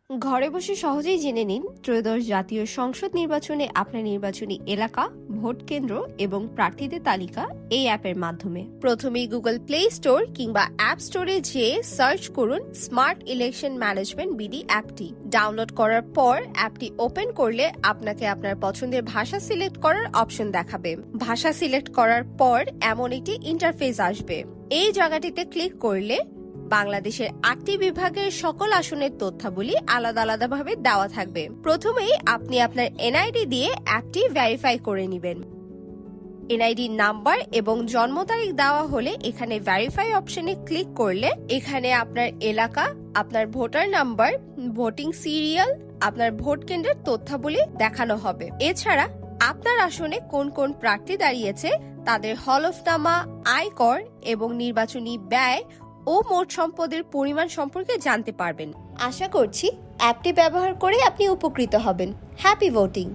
ঘরে বসে সহজেই জেনে নিন ত্রয়োদশ জাতীয় সংসদ নির্বাচনে আপনার নির্বাচনী এলাকা, ভোট কেন্দ্র এবং প্রার্থীদের তালিকা এই অ্যাপের মাধ্যমে। প্রথমেই গুগল প্লে স্টোর কিংবা অ্যাপ স্টোরে যেয়ে সার্চ করুন স্মার্ট ইলেকশন ম্যানেজমেন্ট বিডি অ্যাপটি। ডাউনলোড করার পর অ্যাপটি ওপেন করলে আপনাকে আপনার পছন্দের ভাষা সিলেক্ট করার অপশন দেখাবে। ভাষা সিলেক্ট করার পর এমন একটি ইন্টারফেস আসবে। এই জায়গাটিতে ক্লিক করলে বাংলাদেশের 8টি বিভাগের সকল আসনের তথ্যাবলী আলাদা আলাদাভাবে দেওয়া থাকবে। প্রথমেই আপনি আপনার এনআইডি দিয়ে অ্যাপটি ভেরিফাই করে নেবেন। এনআইডি নাম্বার এবং জন্ম তারিখ দেওয়া হলে এখানে ভেরিফাই অপশনে ক্লিক করলে এখানে আপনার এলাকা, আপনার ভোটার নাম্বার, ভোটিং সিরিয়াল, আপনার ভোট কেন্দ্রের তথ্যাবলী দেখানো হবে। এছাড়া আপনার আসনে কোন কোন প্রার্থী দাঁড়িয়েছে তাদের হলফনামা, আয়কর এবং নির্বাচনী ব্যয় ও মোট সম্পদের পরিমাণ সম্পর্কে জানতে পারবেন। আশা করছি অ্যাপটি ব্যবহার করে আপনি উপকৃত হবেন। Happy voting.